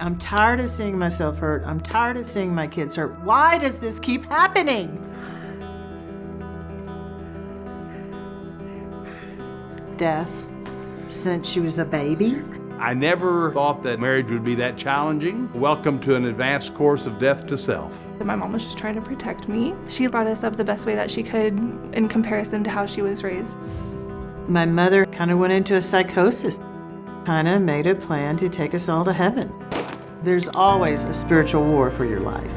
I'm tired of seeing myself hurt. I'm tired of seeing my kids hurt. Why does this keep happening? Deaf since she was a baby. I never thought that marriage would be that challenging. Welcome to an advanced course of death to self. My mom was just trying to protect me. She brought us up the best way that she could in comparison to how she was raised. My mother kind of went into a psychosis, kind of made a plan to take us all to heaven. There's always a spiritual war for your life.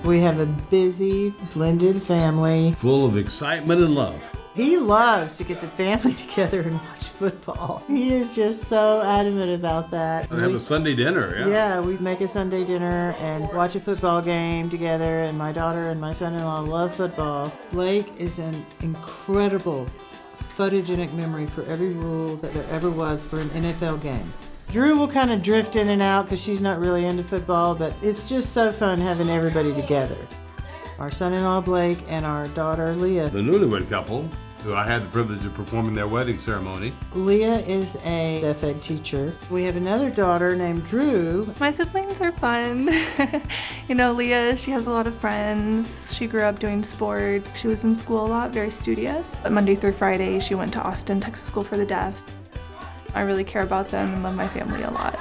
We have a busy, blended family. Full of excitement and love. He loves to get the family together and watch football. He is just so adamant about that. And have a Sunday dinner, yeah. Yeah, we make a Sunday dinner and watch a football game together, and my daughter and my son-in-law love football. Blake is an incredible photogenic memory for every rule that there ever was for an NFL game. Drew will kind of drift in and out because she's not really into football, but it's just so fun having everybody together. Our son-in-law Blake and our daughter Leah. The newlywed couple, who I had the privilege of performing their wedding ceremony. Leah is a deaf ed teacher. We have another daughter named Drew. My siblings are fun. Leah, she has a lot of friends. She grew up doing sports. She was in school a lot, very studious. Monday through Friday, she went to Austin, Texas School for the Deaf. I really care about them and love my family a lot.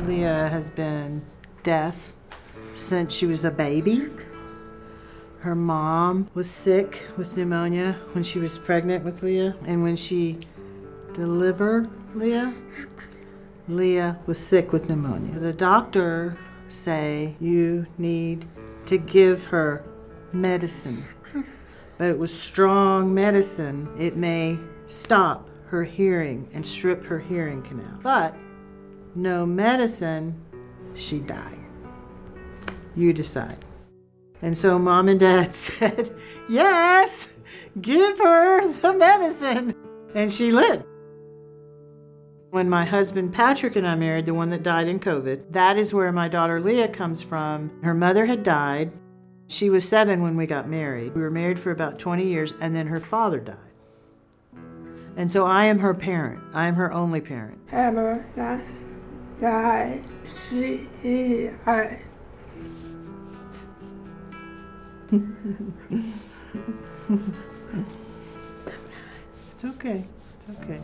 Leah has been deaf since she was a baby. Her mom was sick with pneumonia when she was pregnant with Leah, and when she delivered Leah was sick with pneumonia. The doctor say you need to give her medicine, but it was strong medicine. It may stop her hearing and strip her hearing canal, but no medicine, she died. You decide. And so Mom and Dad said, yes, give her the medicine. And she lived. When my husband Patrick and I married, the one that died in COVID, that is where my daughter Leah comes from. Her mother had died. She was 7 when we got married. We were married for about 20 years, and then her father died. And so I am her parent. I am her only parent. It's okay. It's okay.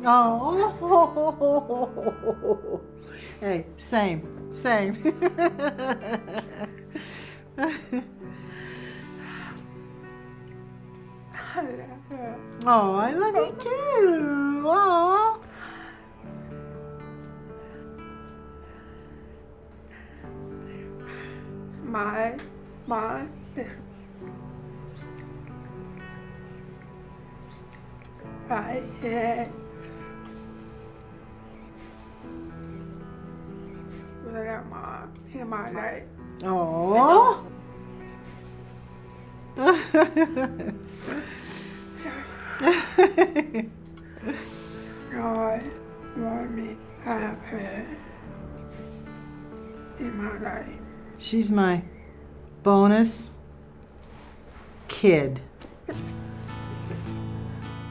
Oh, hey, same. Oh, I love you too. Oh. My head. My life. Oh. God want me to have her in my life. She's my bonus kid.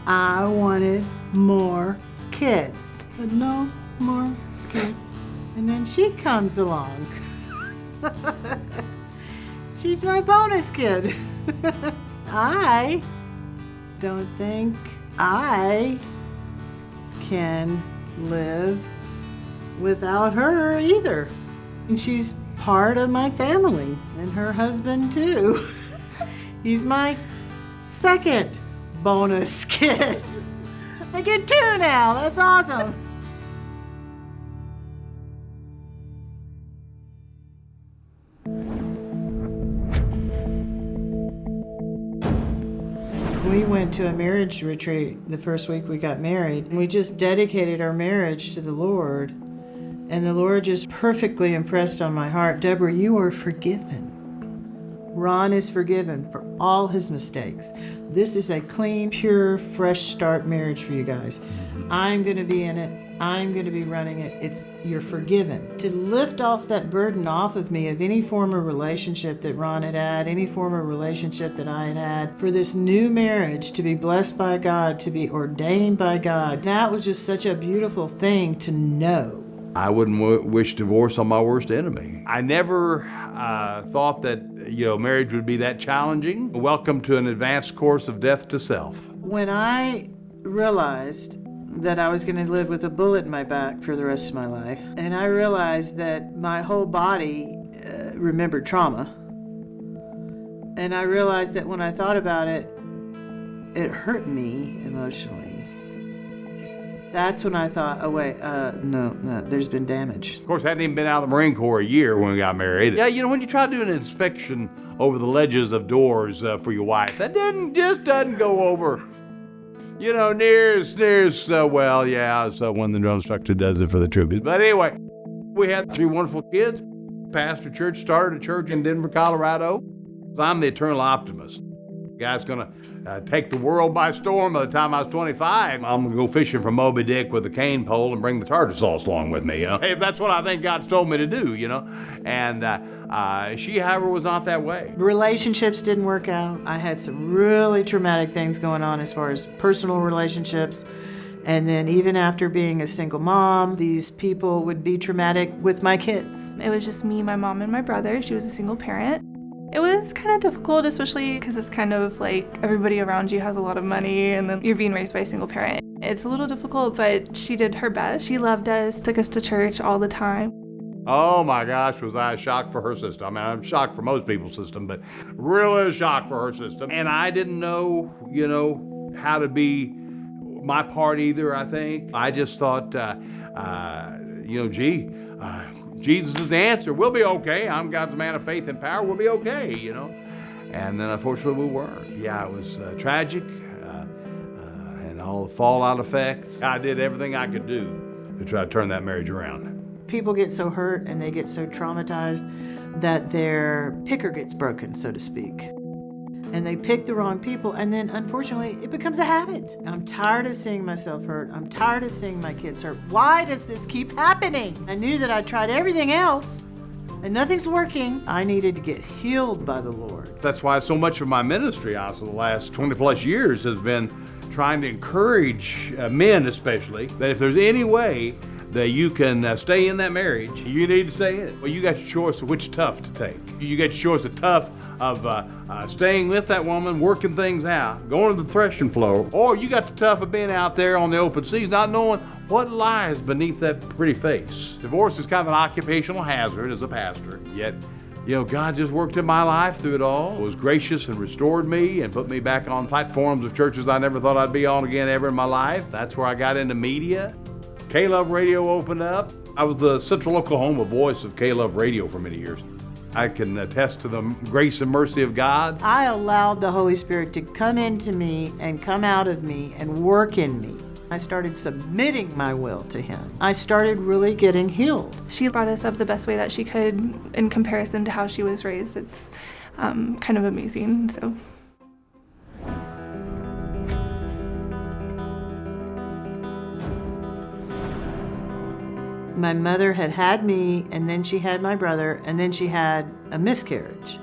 I wanted more kids, but no more kids. And then she comes along. She's my bonus kid. I don't think I can live without her either. And she's part of my family, and her husband too. He's my second bonus kid. I get 2 now. That's awesome. We went went to a marriage retreat the first week we got married, and we just dedicated our marriage to the Lord. And the Lord just perfectly impressed on my heart, Deborah, you are forgiven. Ron is forgiven for all his mistakes. This is a clean, pure, fresh start marriage for you guys. I'm going to be in it. I'm going to be running it. You're forgiven. To lift off that burden off of me of any former relationship that Ron had had, any former relationship that I had had, for this new marriage to be blessed by God, to be ordained by God, that was just such a beautiful thing to know. I wouldn't wish divorce on my worst enemy. I never thought that marriage would be that challenging. Welcome to an advanced course of death to self. When I realized that I was going to live with a bullet in my back for the rest of my life, and I realized that my whole body remembered trauma, and I realized that when I thought about it, it hurt me emotionally. That's when I thought, oh wait, no, there's been damage. Of course, I hadn't even been out of the Marine Corps a year when we got married. Yeah, when you try to do an inspection over the ledges of doors for your wife, that just doesn't go over, near as well. Yeah, so when the drill instructor does it for the troops. But anyway, we had 3 wonderful kids. Pastor church, started a church in Denver, Colorado. I'm the eternal optimist. Guy's gonna take the world by storm. By the time I was 25, I'm gonna go fishing for Moby Dick with a cane pole and bring the tartar sauce along with me, if that's what I think God's told me to do, And she, however, was not that way. Relationships didn't work out. I had some really traumatic things going on as far as personal relationships. And then even after being a single mom, these people would be traumatic with my kids. It was just me, my mom, and my brother. She was a single parent. It was kind of difficult, especially because it's kind of like everybody around you has a lot of money and then you're being raised by a single parent. It's a little difficult, but she did her best. She loved us, took us to church all the time. Oh my gosh, was I shocked for her system. I mean, I'm shocked for most people's system, but really shocked for her system. And I didn't know, how to be my part either, I think. I just thought, Jesus is the answer. We'll be okay. I'm God's man of faith and power. We'll be okay, And then unfortunately we weren't. Yeah, it was tragic and all the fallout effects. I did everything I could do to try to turn that marriage around. People get so hurt and they get so traumatized that their picker gets broken, so to speak. And they pick the wrong people, and then unfortunately it becomes a habit. I'm tired of seeing myself hurt. I'm tired of seeing my kids hurt. Why does this keep happening? I knew that I tried everything else and nothing's working. I needed to get healed by the Lord. That's why so much of my ministry also the last 20 plus years has been trying to encourage men especially, that if there's any way that you can stay in that marriage, you need to stay in it. Well, you got your choice of which tough to take. You got your choice of tough of staying with that woman, working things out, going to the threshing floor, or you got the tough of being out there on the open seas, not knowing what lies beneath that pretty face. Divorce is kind of an occupational hazard as a pastor, yet God just worked in my life through it all, was gracious and restored me and put me back on platforms of churches I never thought I'd be on again ever in my life. That's where I got into media. K-Love Radio opened up. I was the Central Oklahoma voice of K-Love Radio for many years. I can attest to the grace and mercy of God. I allowed the Holy Spirit to come into me and come out of me and work in me. I started submitting my will to Him. I started really getting healed. She brought us up the best way that she could in comparison to how she was raised. It's kind of amazing. So. My mother had me, and then she had my brother, and then she had a miscarriage.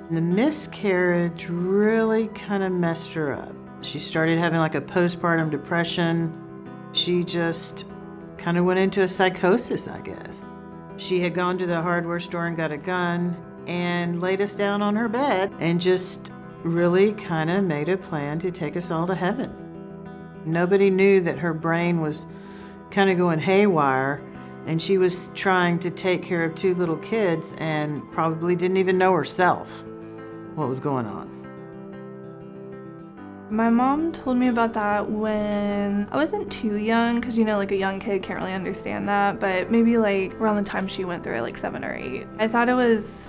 And the miscarriage really kind of messed her up. She started having like a postpartum depression. She just kind of went into a psychosis, I guess. She had gone to the hardware store and got a gun and laid us down on her bed and just really kind of made a plan to take us all to heaven. Nobody knew that her brain was kind of going haywire, and she was trying to take care of 2 little kids and probably didn't even know herself what was going on. My mom told me about that when I wasn't too young, because like a young kid can't really understand that, but maybe like around the time she went through it, like 7 or 8. I thought it was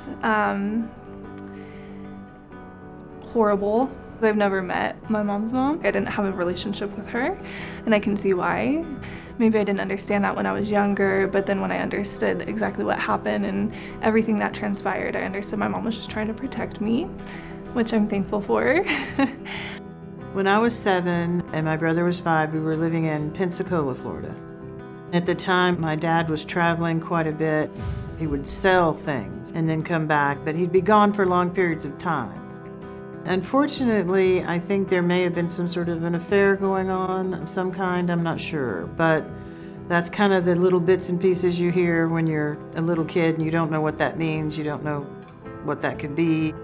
horrible I've never met my mom's mom. I didn't have a relationship with her, and I can see why. Maybe I didn't understand that when I was younger, but then when I understood exactly what happened and everything that transpired, I understood my mom was just trying to protect me, which I'm thankful for. When I was 7 and my brother was 5, we were living in Pensacola, Florida. At the time, my dad was traveling quite a bit. He would sell things and then come back, but he'd be gone for long periods of time. Unfortunately, I think there may have been some sort of an affair going on of some kind, I'm not sure. But that's kind of the little bits and pieces you hear when you're a little kid and you don't know what that means, you don't know what that could be.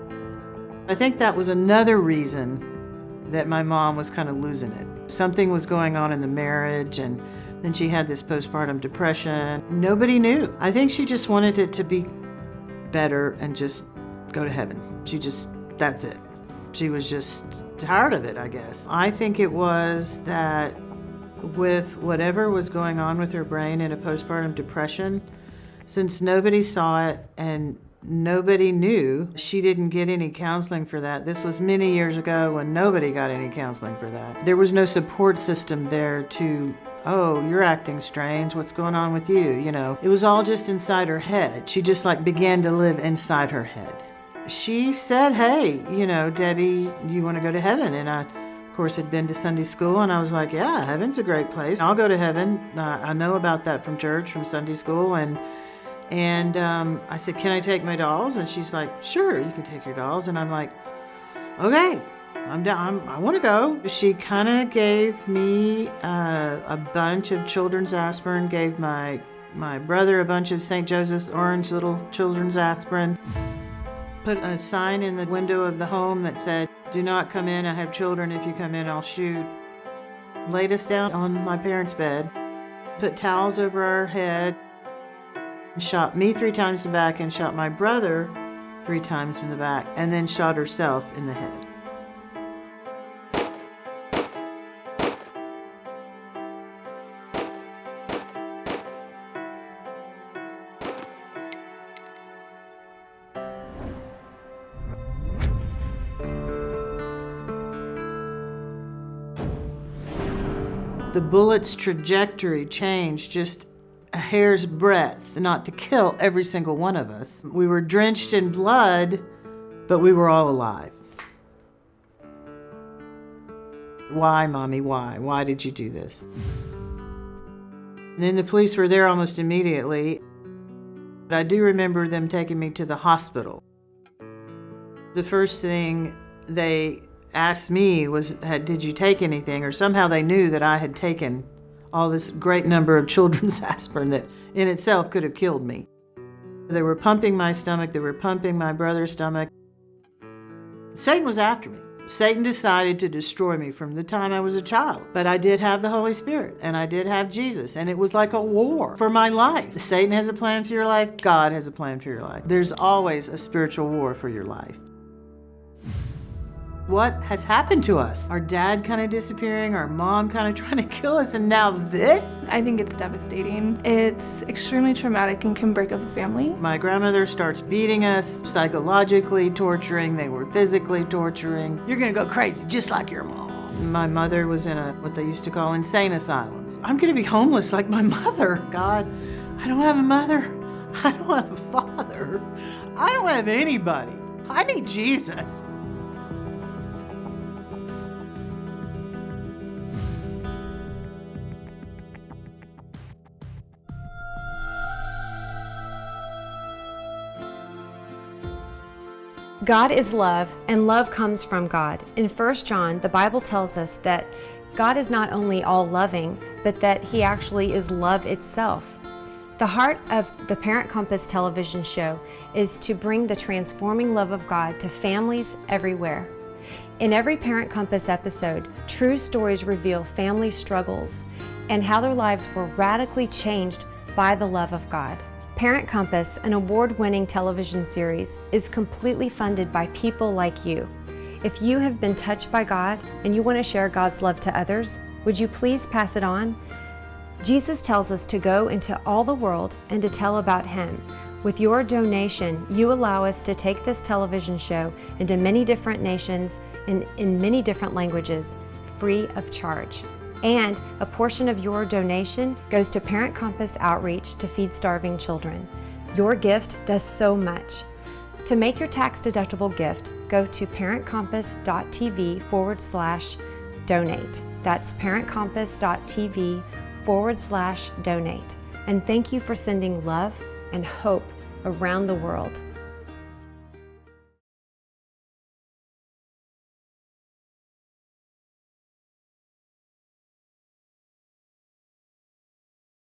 I think that was another reason that my mom was kind of losing it. Something was going on in the marriage, and then she had this postpartum depression. Nobody knew. I think she just wanted it to be better and just go to heaven. That's it. She was just tired of it, I guess. I think it was that with whatever was going on with her brain in a postpartum depression, since nobody saw it and nobody knew, she didn't get any counseling for that. This was many years ago when nobody got any counseling for that. There was no support system there to, oh, you're acting strange, what's going on with you? It was all just inside her head. She just began to live inside her head. She said, hey, Debbie, you want to go to heaven? And I, of course, had been to Sunday school, and I was like, yeah, heaven's a great place. I'll go to heaven. I know about that from church, from Sunday school. And I said, can I take my dolls? And she's like, sure, you can take your dolls. And I'm like, okay, I'm down. I want to go. She kind of gave me a bunch of children's aspirin, gave my brother a bunch of St. Joseph's orange little children's aspirin. Put a sign in the window of the home that said, do not come in, I have children, if you come in, I'll shoot. Laid us down on my parents' bed, put towels over our head, shot me 3 times in the back and shot my brother 3 times in the back, and then shot herself in the head. The bullet's trajectory changed just a hair's breadth, not to kill every single one of us. We were drenched in blood, but we were all alive. Why, Mommy, why? Why did you do this? And then the police were there almost immediately. But I do remember them taking me to the hospital. The first thing they asked me was, did you take anything? Or somehow they knew that I had taken all this great number of children's aspirin that in itself could have killed me. They were pumping my stomach, they were pumping my brother's stomach. Satan was after me. Satan decided to destroy me from the time I was a child. But I did have the Holy Spirit, and I did have Jesus, and it was like a war for my life. Satan has a plan for your life, God has a plan for your life. There's always a spiritual war for your life. What has happened to us? Our dad kind of disappearing, our mom kind of trying to kill us, and now this? I think it's devastating. It's extremely traumatic and can break up a family. My grandmother starts beating us, psychologically torturing, they were physically torturing. You're gonna go crazy, just like your mom. My mother was in what they used to call insane asylums. I'm gonna be homeless like my mother. God, I don't have a mother. I don't have a father. I don't have anybody. I need Jesus. God is love, and love comes from God. In 1 John, the Bible tells us that God is not only all-loving, but that He actually is love itself. The heart of the Parent Compass television show is to bring the transforming love of God to families everywhere. In every Parent Compass episode, true stories reveal family struggles and how their lives were radically changed by the love of God. Parent Compass, an award-winning television series, is completely funded by people like you. If you have been touched by God and you want to share God's love to others, would you please pass it on? Jesus tells us to go into all the world and to tell about Him. With your donation, you allow us to take this television show into many different nations and in many different languages, free of charge. And a portion of your donation goes to Parent Compass Outreach to feed starving children. Your gift does so much. To make your tax-deductible gift, go to parentcompass.tv/donate. That's parentcompass.tv/donate. And thank you for sending love and hope around the world.